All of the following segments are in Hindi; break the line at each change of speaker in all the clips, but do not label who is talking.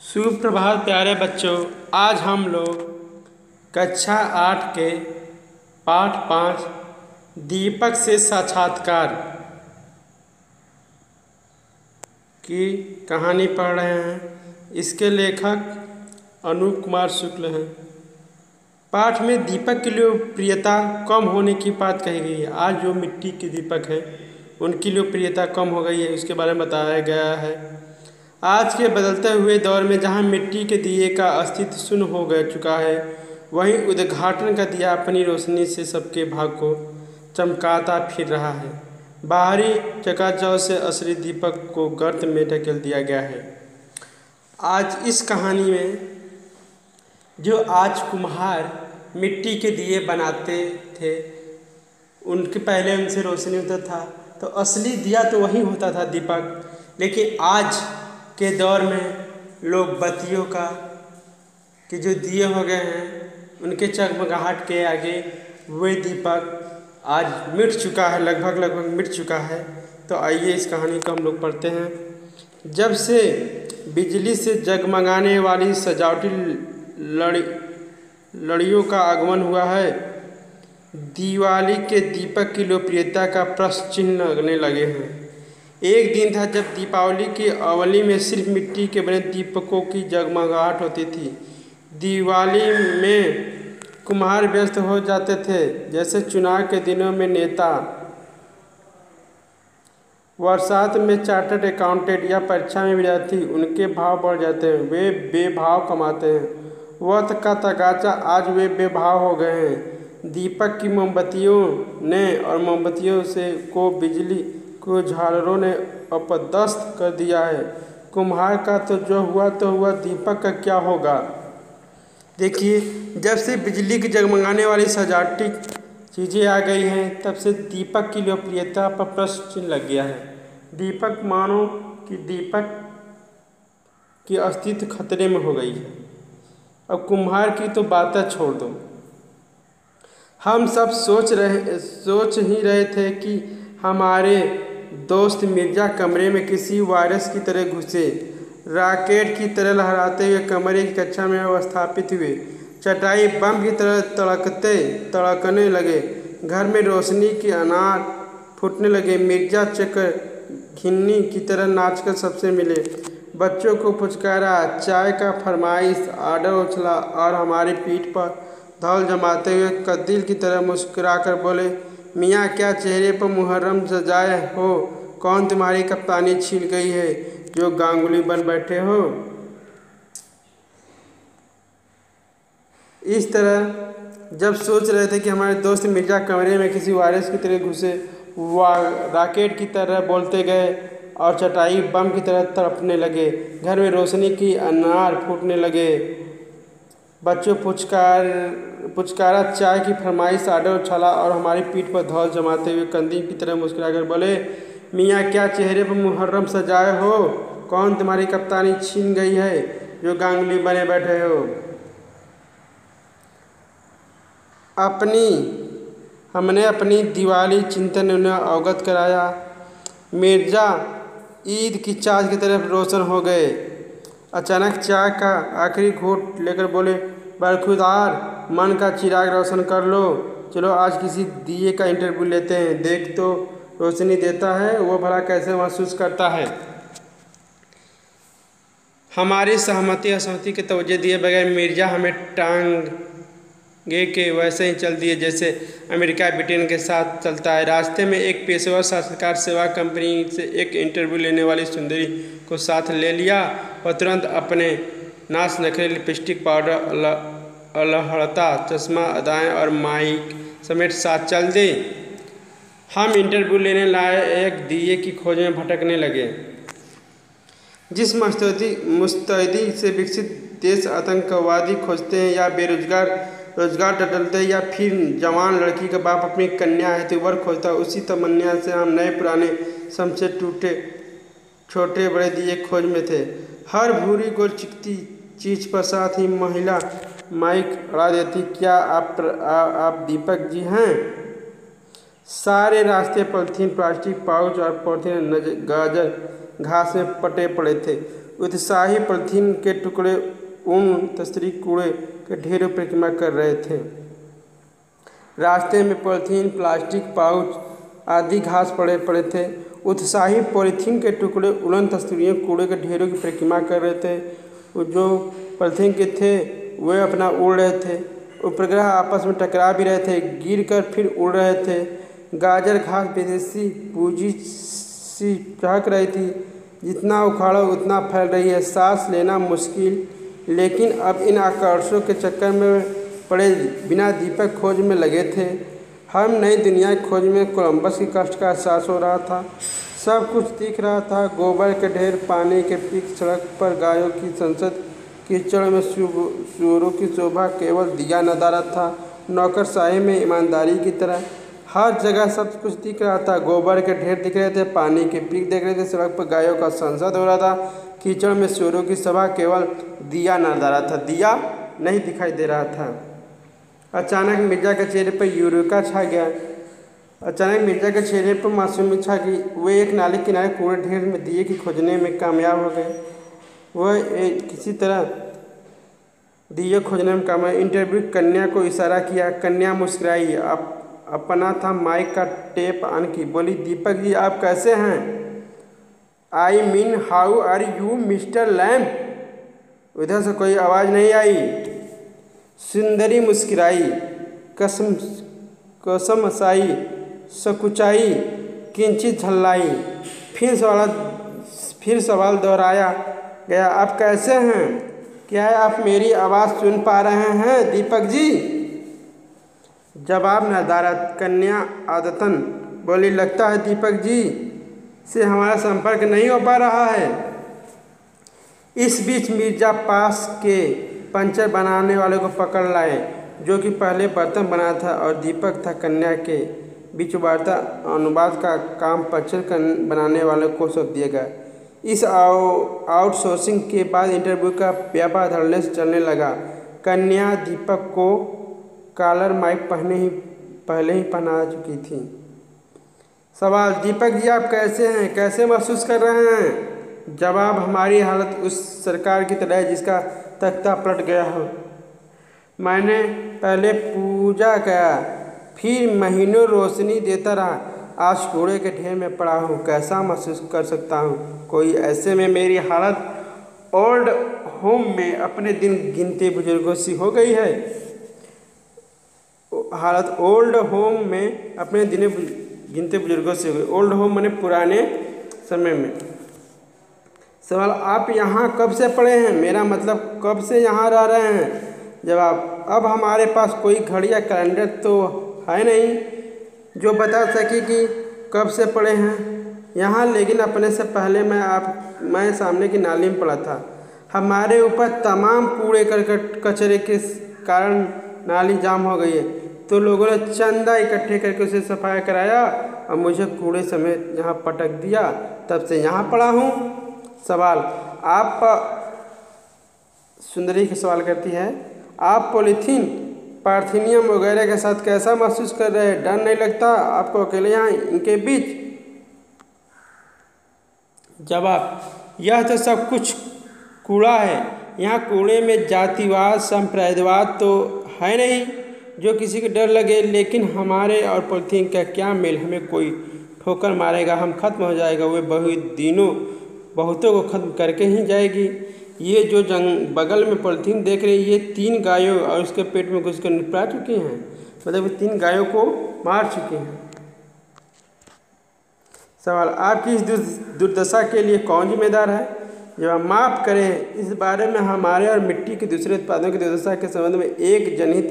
सुप्रभात प्यारे बच्चों। आज हम लोग कक्षा 8 के पाठ 5 दीपक से साक्षात्कार की कहानी पढ़ रहे हैं। इसके लेखक अनूप कुमार शुक्ल हैं। पाठ में दीपक की लोकप्रियता कम होने की बात कही गई है। आज जो मिट्टी के दीपक हैं उनकी लोकप्रियता कम हो गई है, उसके बारे में बताया गया है। आज के बदलते हुए दौर में जहां मिट्टी के दिए का अस्तित्व शून्य हो चुका है, वहीं उद्घाटन का दिया अपनी रोशनी से सबके भाग को चमकाता फिर रहा है। बाहरी चकाचौंध से असली दीपक को गर्त में ढकेल दिया गया है। आज इस कहानी में जो आज कुम्हार मिट्टी के दिए बनाते थे, उनके पहले उनसे रोशनी होता था, तो असली दिया तो वही होता था दीपक। लेकिन आज के दौर में लोग बत्तियों के जो दिए हो गए हैं, उनके चगमगाहट के आगे वे दीपक आज मिट चुका है, लगभग मिट चुका है। तो आइए इस कहानी को हम लोग पढ़ते हैं। जब से बिजली से जगमगाने वाली सजावटी लड़ियों का आगमन हुआ है, दिवाली के दीपक की लोकप्रियता का प्रश्न चिन्ह लगने लगे हैं। एक दिन था जब दीपावली की अवली में सिर्फ मिट्टी के बने दीपकों की जगमगाहट होती थी। दिवाली में कुम्हार व्यस्त हो जाते थे, जैसे चुनाव के दिनों में नेता, बरसात में चार्टर्ड अकाउंटेंट या परीक्षा में विद्यार्थी। उनके भाव बढ़ जाते हैं, वे बेभाव कमाते हैं। वक्त का तगाचा आज वे बेभाव हो गए हैं। दीपक की मोमबत्तियों ने और मोमबत्तियों से को बिजली को झालरों ने अपदस्थ कर दिया है। कुम्हार का तो जो हुआ तो हुआ, दीपक का क्या होगा। देखिए, जब से बिजली की जगमगाने वाली सजावटी चीज़ें आ गई हैं, तब से दीपक की लोकप्रियता पर प्रश्न चिन्ह लग गया है। दीपक मानो कि दीपक की अस्तित्व खतरे में हो गई है। अब कुम्हार की तो बातें छोड़ दो। हम सब सोच ही रहे थे कि हमारे दोस्त मिर्जा कमरे में किसी वायरस की तरह घुसे, रॉकेट की तरह लहराते हुए कमरे की कक्षा में अवस्थापित हुए। चटाई बम की तरह तड़कने लगे। घर में रोशनी के अनार फूटने लगे। मिर्जा चक्कर घिन्नी की तरह नाचकर सबसे मिले, बच्चों को पुचकारा, चाय का फरमाइश ऑर्डर उछला और हमारी पीठ पर धौल जमाते हुए कद्दिल की तरह मुस्कुराकर बोले, मियाँ क्या चेहरे पर मुहर्रम सजाए हो, कौन तुम्हारी कप्तानी छीन गई है जो गांगुली बन बैठे हो। इस तरह जब सोच रहे थे कि हमारे दोस्त मिर्जा कमरे में किसी वायरस की तरह घुसे, रॉकेट की तरह बोलते गए और चटाई बम की तरह तड़पने लगे। घर में रोशनी की अनार फूटने लगे। बच्चों पुचकारा, चाय की फरमाइश ऑर्डर उछाला और हमारी पीठ पर धौल जमाते हुए कंदील की तरह मुस्कुराकर बोले, मियाँ क्या चेहरे पर मुहर्रम सजाए हो, कौन तुम्हारी कप्तानी छीन गई है जो गांगुली बने बैठे हो। हमने अपनी दिवाली चिंतन उन्हें अवगत कराया। मिर्जा ईद की चाँद की तरफ रोशन हो गए। अचानक चाय का आखिरी घूंट लेकर बोले, बरखुरदार, मन का चिराग रोशन कर लो। चलो आज किसी दिए का इंटरव्यू लेते हैं, देख तो रोशनी देता है वो भला कैसे महसूस करता है। हमारी सहमति असहमति के तवज्जो दिए बगैर मिर्जा हमें टांगे के वैसे ही चल दिए जैसे अमेरिका ब्रिटेन के साथ चलता है। रास्ते में एक पेशेवर साक्षात्कार सेवा कंपनी से एक इंटरव्यू लेने वाली सुंदरी को साथ ले लिया और तुरंत अपने नाच नखरे, लिपस्टिक, पाउडर, अलहड़ता चश्मा, अदाएँ और माइक समेत साथ चल दे। हम इंटरव्यू लेने लायक दिए की खोज में भटकने लगे। जिस मुस्तैदी से विकसित देश आतंकवादी खोजते हैं या रोजगार टटलते या फिर जवान लड़की का बाप अपनी कन्या हेतु वर खोजता, उसी तमन्ना से हम नए पुराने समझे टूटे छोटे बड़े दिए खोज में थे। हर भूरी गोल चिकती चीज पर साथ ही महिला माइक अड़ा देती, क्या आप दीपक जी हैं। सारे रास्ते पॉलीथीन, प्लास्टिक पाउच और पॉलीथीन गाजर घास में पटे पड़े थे। उत्साही पॉलीथीन के टुकड़े उन तस्तरी कूड़े के ढेरों परिक्रमा कर रहे थे। रास्ते में पॉलीथीन, प्लास्टिक पाउच आदि घास पड़े थे। उत्साही पॉलीथीन के टुकड़े उड़न तस्तरियों कूड़े के ढेरों की परिक्रमा कर रहे थे। वो जो पॉलीथीन के थे वे अपना उड़ रहे थे। उपग्रह आपस में टकरा भी रहे थे, गिर कर फिर उड़ रहे थे। गाजर घास विदेशी पूंजी सी चहक रही थी, जितना उखाड़ो उतना फैल रही है, सांस लेना मुश्किल। लेकिन अब इन आकर्षों के चक्कर में पड़े बिना दीपक खोज में लगे थे। हम नई दुनिया की खोज में कोलंबस की कष्ट का एहसास हो रहा था। सब कुछ दिख रहा था, गोबर के ढेर, पानी के पीक, सड़क पर गायों की संसद, कीचड़ में सूअरों की शोभा, केवल दिया नदारा था, नौकरशाही में ईमानदारी की तरह। हर जगह सब कुछ दिख रहा था, गोबर के ढेर दिख रहे थे, पानी के पीक दिख रहे थे, सड़क पर गायों का संसद हो रहा था, कीचड़ में सूअरों की सभा, केवल दिया नदारा था, दिया नहीं दिखाई दे रहा था। अचानक मिर्जा के चेहरे पर यूरेका छा गया। अचानक मिर्जा के चेहरे पर मासूमी छा गई। वे एक नाले किनारे कूड़े ढेर में दिए की खोजने में कामयाब हो गए। वह किसी तरह दिए खोजने में कामयाब। इंटरव्यू कन्या को इशारा किया। कन्या मुस्कुराई, अपना था माइक का टेप ऑन की, बोली, दीपक जी आप कैसे हैं? I mean how are you mister Lamp? उधर से कोई आवाज़ नहीं आई। सुंदरी मुस्कुराई, कसमसाई, सकुचाई, किंचित झल्लाई। फिर सवाल दोहराया गया, आप कैसे हैं? क्या आप मेरी आवाज़ सुन पा रहे हैं दीपक जी? जवाब नदारद। कन्या आदतन बोली, लगता है दीपक जी से हमारा संपर्क नहीं हो पा रहा है। इस बीच मिर्जा पास के पंचर बनाने वाले को पकड़ लाए, जो कि पहले बर्तन बना था और दीपक था। कन्या के बीच वार्ता अनुवाद का काम पंचर बनाने वाले को सौंप दिया गया। इस आउटसोर्सिंग के बाद इंटरव्यू का व्यापार धड़ल्ले से चलने लगा। कन्या दीपक को कॉलर माइक पहले ही पहना चुकी थी। सवाल, दीपक जी आप कैसे हैं? कैसे महसूस कर रहे हैं? जवाब, हमारी हालत उस सरकार की तरह है जिसका तख्ता पलट गया हो। मैंने पहले पूजा किया, फिर महीनों रोशनी देता रहा, आज कूड़े के ढेर में पड़ा हूँ। कैसा महसूस कर सकता हूँ कोई? ऐसे में मेरी हालत ओल्ड होम में अपने दिन गिनते बुजुर्गों सी हो गई है। हालत ओल्ड होम में अपने दिन गिनते बुजुर्गों से हो गई। ओल्ड होम माने पुराने समय में। सवाल, आप यहाँ कब से पड़े हैं? मेरा मतलब कब से यहाँ रह रहे हैं? जवाब, अब हमारे पास कोई घड़ी या कैलेंडर तो है नहीं जो बता सके कि कब से पड़े हैं यहाँ, लेकिन अपने से पहले मैं सामने की नाली में पड़ा था। हमारे ऊपर तमाम कूड़े करकट कचरे के कारण नाली जाम हो गई है, तो लोगों ने चंदा इकट्ठे करके उसे सफाया कराया और मुझे कूड़े समेत यहाँ पटक दिया। तब से यहाँ पड़ा हूँ। सवाल, आप सुंदरी के सवाल करती है, आप पॉलीथीन, पार्थेनियम वगैरह के साथ कैसा महसूस कर रहे हैं? डर नहीं लगता आपको अकेले यहाँ इनके बीच? जवाब, यह तो सब कुछ कूड़ा है। यहाँ कूड़े में जातिवाद, संप्रदायवाद तो है नहीं जो किसी को डर लगे, लेकिन हमारे और पॉलीथीन का क्या मेल? हमें कोई ठोकर मारेगा, हम खत्म हो जाएगा। वे बहुतों को खत्म करके ही जाएगी। ये जो बगल में पॉलीथीन देख रही है, ये 3 गायों और उसके पेट में घुसकर निपटा चुकी हैं। मतलब 3 गायों को मार चुके हैं। सवाल, आपकी इस दुर्दशा के लिए कौन जिम्मेदार है? जब माफ़ करें, इस बारे में हमारे और मिट्टी के दूसरे उत्पादों की दुर्दशा के संबंध में एक जनहित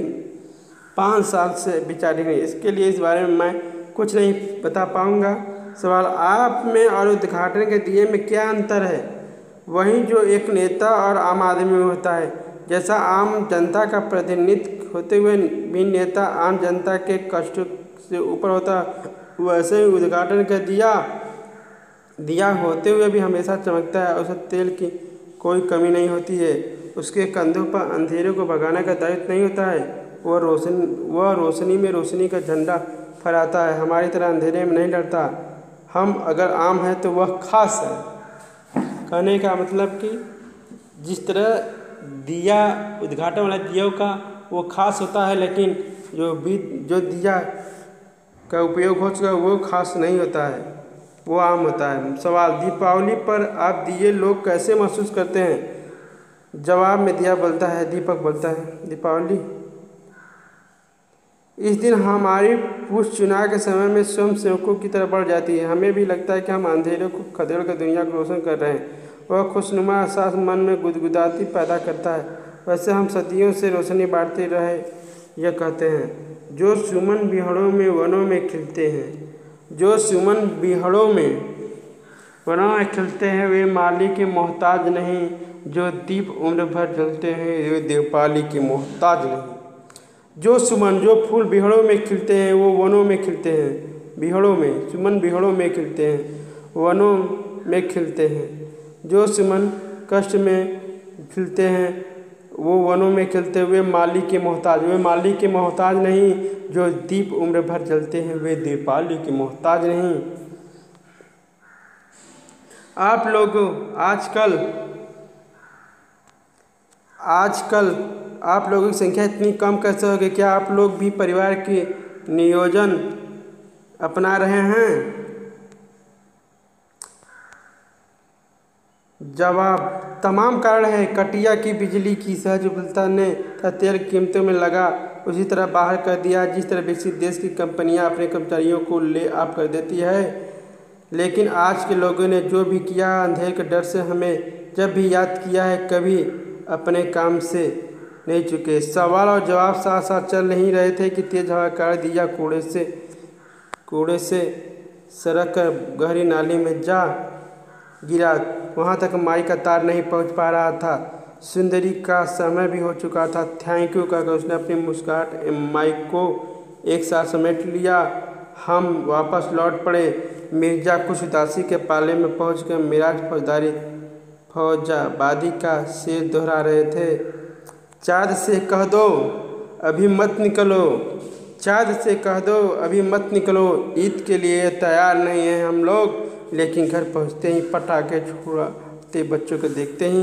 5 साल से विचारी नहीं। इसके लिए इस बारे में मैं कुछ नहीं बता पाऊँगा। सवाल, आप में और उद्घाटन के दिए में क्या अंतर है? वहीं जो एक नेता और आम आदमी में होता है। जैसा आम जनता का प्रतिनिधित्व होते हुए भी नेता आम जनता के कष्ट से ऊपर होता, वैसे ही उद्घाटन का दिया होते हुए भी हमेशा चमकता है। उसे तेल की कोई कमी नहीं होती है। उसके कंधों पर अंधेरे को भगाने का दायित्व नहीं होता है। वह रोशनी में रोशनी का झंडा फहराता है। हमारी तरह अंधेरे में नहीं डरता। हम अगर आम हैं तो वह खास है। कहने का मतलब कि जिस तरह दिया उद्घाटन वाला दिया का वो खास होता है, लेकिन जो दिया का उपयोग हो चुका है वो खास नहीं होता है, वो आम होता है। सवाल, दीपावली पर आप दिए लोग कैसे महसूस करते हैं? जवाब में दिया बोलता है, दीपक बोलता है, दीपावली इस दिन हमारी पूछ चुनाव के समय में स्वयं सेवकों की तरह बढ़ जाती है। हमें भी लगता है कि हम अंधेरे को खदेड़ कर दुनिया को रोशन कर रहे हैं। वह खुशनुमा एहसास मन में गुदगुदाती पैदा करता है। वैसे हम सदियों से रोशनी बांटते रहे। यह कहते हैं, जो सुमन बिहड़ों में वनों में खिलते हैं, जो सुमन बिहड़ों में वनों में खिलते हैं, वे माली के मोहताज नहीं। जो दीप उम्र भर जलते हैं, वे दीपावली के मोहताज नहीं। जो सुमन, जो फूल बिहड़ों में खिलते हैं वो वनों में खिलते हैं। बिहड़ों में, सुमन बिहड़ों में खिलते हैं, वनों में खिलते हैं। जो सुमन कष्ट में खिलते हैं वो वनों में खिलते हुए माली के मोहताज, वे माली के मोहताज नहीं। जो दीप उम्र भर जलते हैं वे दीपावली के मोहताज नहीं। आप लोग आजकल आप लोगों की संख्या इतनी कम कैसे हो गई? क्या आप लोग भी परिवार के नियोजन अपना रहे हैं? जवाब, तमाम कारण है। कटिया की बिजली की सहज उपलब्धता ने तेल कीमतों में लगा उसी तरह बाहर कर दिया जिस तरह विकसित देश की कंपनियां अपने कर्मचारियों को ले ऑफ कर देती है। लेकिन आज के लोगों ने जो भी किया, अंधेरे के डर से हमें जब भी याद किया है, कभी अपने काम से नहीं चुके। सवाल और जवाब साथ साथ चल नहीं रहे थे कि तेज हवा का दिया कूड़े से सड़क कर गहरी नाली में जा गिरा। वहाँ तक माई का तार नहीं पहुँच पा रहा था। सुंदरी का समय भी हो चुका था। थैंक यू कहकर उसने अपनी मुस्कुराहट माई को एक साथ समेट लिया। हम वापस लौट पड़े। मिर्जा कुछ उदासी के पाले में पहुंचकर मिराज फौजाबादी का शेर दोहरा रहे थे। चाँद से कह दो अभी मत निकलो, चाँद से कह दो अभी मत निकलो, ईद के लिए तैयार नहीं हैं हम लोग। लेकिन घर पहुंचते ही पटाखे छुड़ाते बच्चों को देखते ही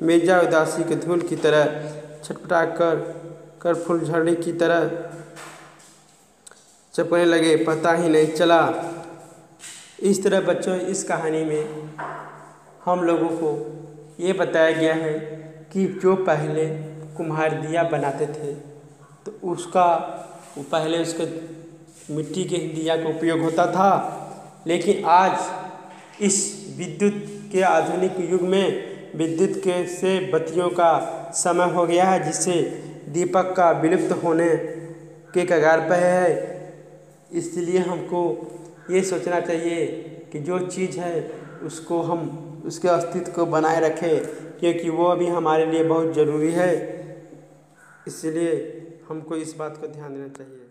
मिर्जा उदासी के धूल की तरह छटपटा कर फुलझड़ी की तरह चपकने लगे। पता ही नहीं चला। इस तरह बच्चों, इस कहानी में हम लोगों को ये बताया गया है कि जो पहले कुम्हार दिया बनाते थे तो पहले उसके मिट्टी के दिया का उपयोग होता था। लेकिन आज इस विद्युत के आधुनिक युग में विद्युत से बत्तियों का समय हो गया है, जिससे दीपक का विलुप्त होने के कगार पर है। इसलिए हमको ये सोचना चाहिए कि जो चीज़ है उसको हम उसके अस्तित्व को बनाए रखें, क्योंकि वो अभी हमारे लिए बहुत ज़रूरी है। इसलिए हमको इस बात को ध्यान देना चाहिए।